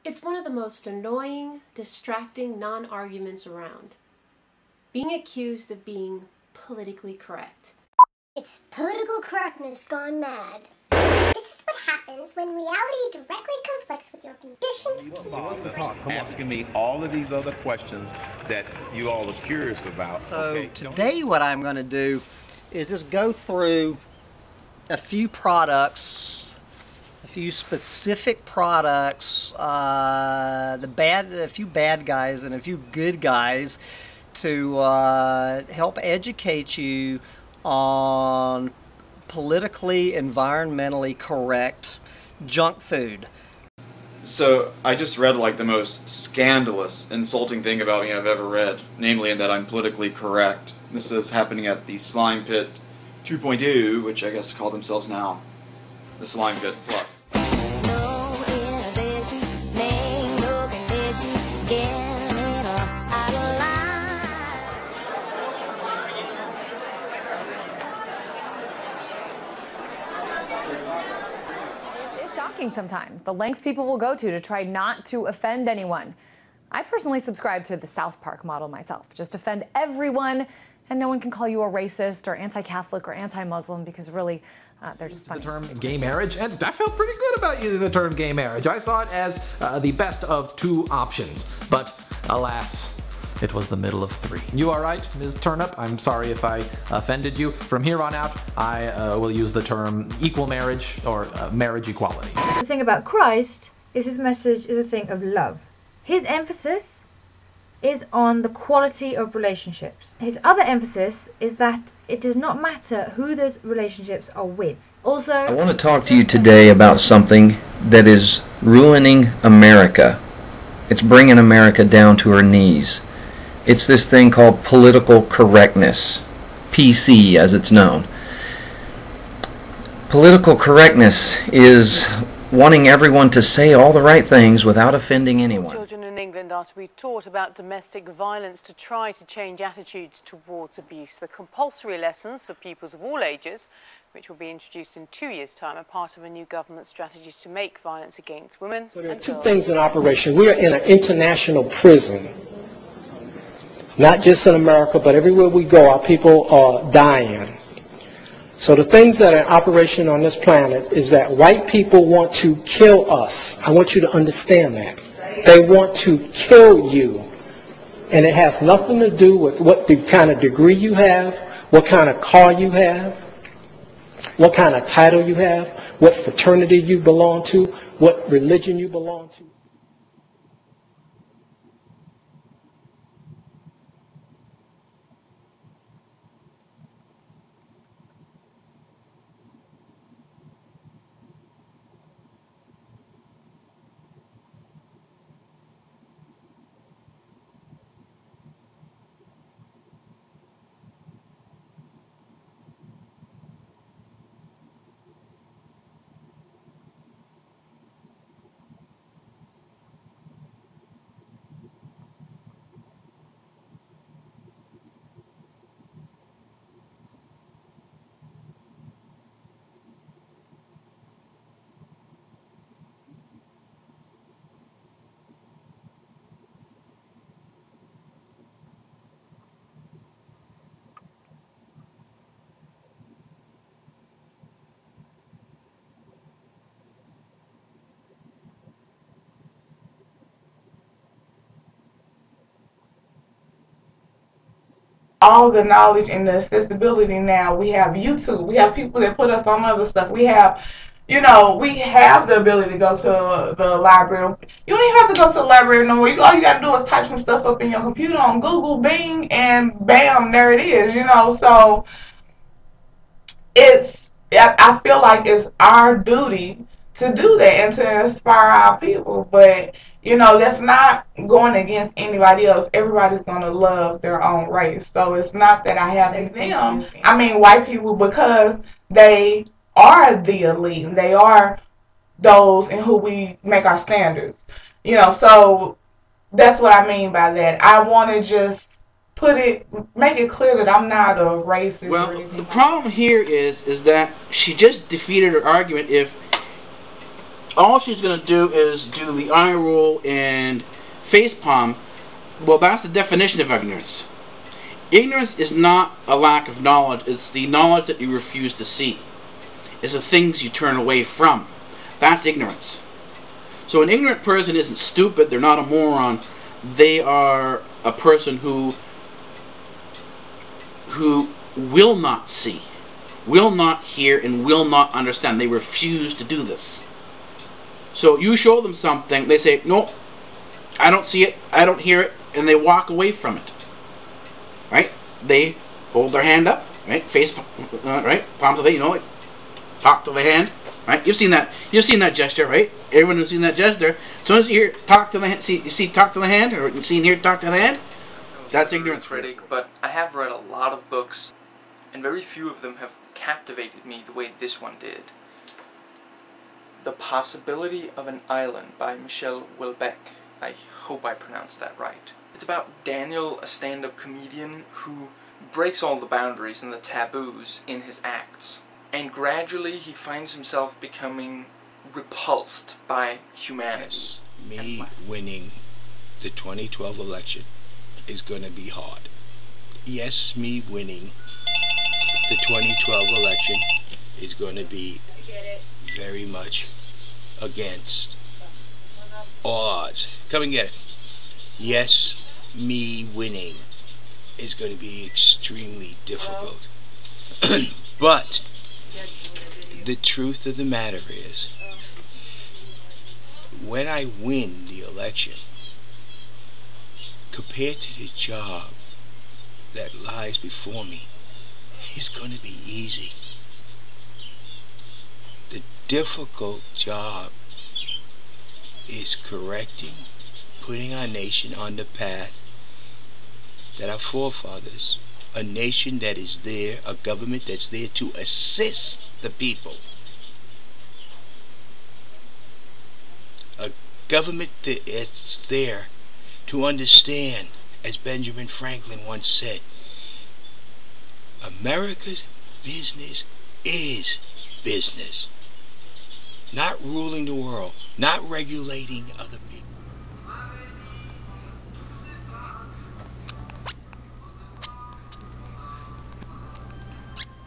It's one of the most annoying, distracting non-arguments around. Being accused of being politically correct. It's political correctness gone mad. This is what happens when reality directly conflicts with your conditioned beliefs. Asking me all of these other questions that you all are curious about. So okay, today what I'm going to do is just go through a few products, a few specific products, a few bad guys and a few good guys to help educate you on politically, environmentally correct junk food. So I just read like the most scandalous, insulting thing about me I've ever read, namely that I'm politically correct. This is happening at the Slime Pit 2.0, which I guess call themselves now the Slime Pit Plus. Shocking sometimes, the lengths people will go to try not to offend anyone. I personally subscribe to the South Park model myself. Just offend everyone, and no one can call you a racist or anti-Catholic or anti-Muslim because really, they're just funny. The term gay marriage, and I felt pretty good about using the term gay marriage. I saw it as the best of two options, but alas, it was the middle of three. You all right, Ms. Turnip? I'm sorry if I offended you. From here on out, I will use the term equal marriage or marriage equality. The thing about Christ is his message is a thing of love. His emphasis is on the quality of relationships. His other emphasis is that it does not matter who those relationships are with. Also, I want to talk to you today about something that is ruining America. It's bringing America down to her knees. It's this thing called political correctness, PC as it's known. Political correctness is wanting everyone to say all the right things without offending anyone. Children in England are to be taught about domestic violence to try to change attitudes towards abuse. The compulsory lessons for pupils of all ages, which will be introduced in 2 years' time, are part of a new government strategy to make violence against women. So there are two things in operation. We are in an international prison. It's not just in America, but everywhere we go, our people are dying. So the things that are in operation on this planet is that white people want to kill us. I want you to understand that. They want to kill you. And it has nothing to do with what the kind of degree you have, what kind of car you have, what kind of title you have, what fraternity you belong to, what religion you belong to. All the knowledge and the accessibility now. We have YouTube. We have people that put us on other stuff. We have, we have the ability to go to the library. You don't even have to go to the library no more. All you got to do is type some stuff up in your computer on Google, Bing, and bam, there it is, So I feel like it's our duty to do that and to inspire our people. But that's not going against anybody else. Everybody's going to love their own race. So it's not that I have them. I mean white people, because they are the elite. And they are those in who we make our standards. So that's what I mean by that. I want to just make it clear that I'm not a racist. Well, the problem here is that she just defeated her argument if all she's going to do is do the eye roll and facepalm. Well, that's the definition of ignorance. Ignorance is not a lack of knowledge. It's the knowledge that you refuse to see. It's the things you turn away from. That's ignorance. So an ignorant person isn't stupid. They're not a moron. They are a person who will not see, will not hear, and will not understand. They refuse to do this. So you show them something, they say, "Nope, I don't see it, I don't hear it," and they walk away from it. Right? They hold their hand up, right? Face, right? Palm to the, like, talk to the hand, right? You've seen that gesture, right? Everyone has seen that gesture. As soon as you hear talk to the hand, you see talk to the hand, or you see and hear talk to the hand, that's ignorance. Critic, but I have read a lot of books, and very few of them have captivated me the way this one did. The Possibility of an Island by Michel Houellebecq. I hope I pronounced that right. It's about Daniel, a stand-up comedian who breaks all the boundaries and the taboos in his acts. And gradually he finds himself becoming repulsed by humanity. Me winning the 2012 election is going to be hard. Yes, me winning the 2012 election is going to be very much against all odds. Come and get it. Yes, me winning is going to be extremely difficult. But the truth of the matter is, when I win the election, compared to the job that lies before me, it's going to be easy. The difficult job is correcting, putting our nation on the path that our forefathers, a nation that is there, a government that's there to assist the people, a government that is there to understand, as Benjamin Franklin once said, America's business is business. Not ruling the world, not regulating other people.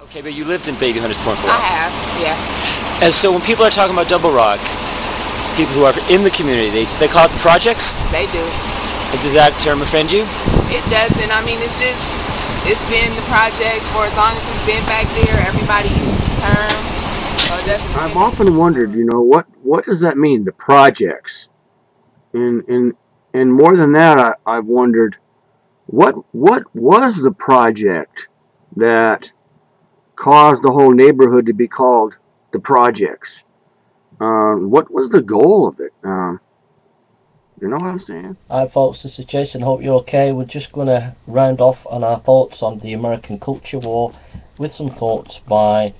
Okay, but you lived in Baby Hunters Point for a while. I have, yeah. And so when people are talking about Double Rock, people who are in the community, they call it the projects? They do. And does that term offend you? It doesn't. I mean, it's been the projects for as long as it's been back there. Everybody uses the term. So it doesn't. I've often wondered, what does that mean, the projects? And more than that, I've wondered, what was the project that caused the whole neighborhood to be called the projects? What was the goal of it? You know what I'm saying? Hi folks, this is Jason, hope you're okay. We're just going to round off on our thoughts on the American Culture War with some thoughts by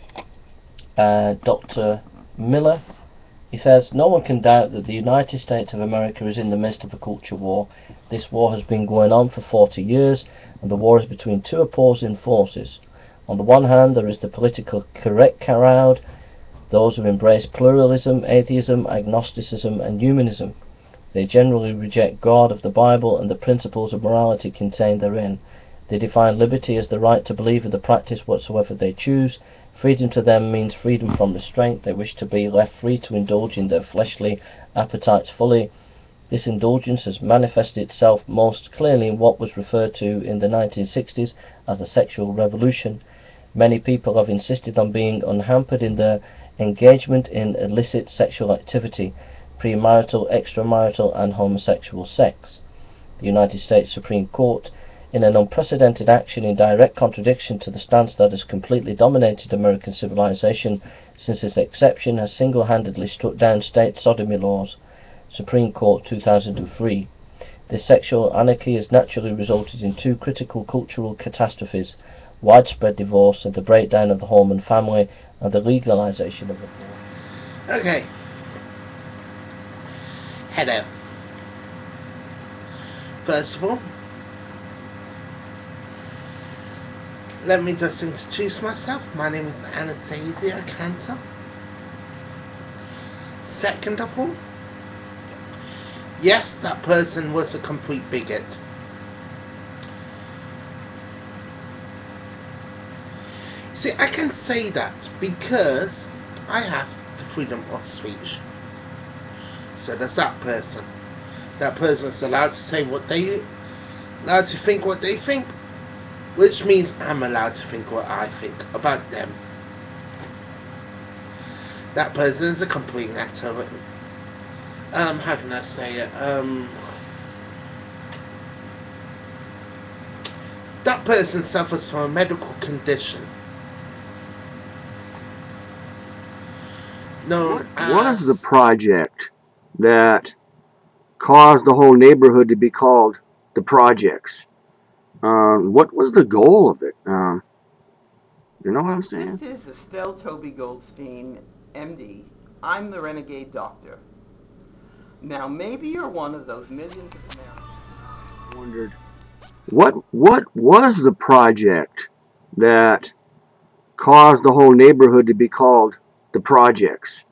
Dr. Miller. He says, "No one can doubt that the United States of America is in the midst of a culture war. This war has been going on for 40 years, and the war is between two opposing forces. On the one hand, there is the political correct crowd, those who embrace pluralism, atheism, agnosticism, and humanism. They generally reject God of the Bible and the principles of morality contained therein. They define liberty as the right to believe in the practice whatsoever they choose. Freedom to them means freedom from restraint. They wish to be left free to indulge in their fleshly appetites fully. This indulgence has manifested itself most clearly in what was referred to in the 1960s as the sexual revolution. Many people have insisted on being unhampered in their engagement in illicit sexual activity, premarital, extramarital, and homosexual sex. The United States Supreme Court, in an unprecedented action in direct contradiction to the stance that has completely dominated American civilization since its inception, has single-handedly struck down state sodomy laws. Supreme Court 2003. This sexual anarchy has naturally resulted in two critical cultural catastrophes: widespread divorce and the breakdown of the home and family, and the legalization of the poor. Okay. Hello. First of all, let me just introduce myself. My name is Anastasia Cantor. Second of all, yes, that person was a complete bigot. See, I can say that because I have the freedom of speech. So does that person. That person's allowed to say what they, allowed to think what they think, which means I'm allowed to think what I think about them. That person is a complete nutter. How can I say it? That person suffers from a medical condition. What was the project that caused the whole neighborhood to be called the Projects? What was the goal of it? You know what I'm saying? This is Estelle Toby Goldstein, MD. I'm the Renegade Doctor. Now, maybe you're one of those millions of Americans. I wondered, what was the project that caused the whole neighborhood to be called the Projects?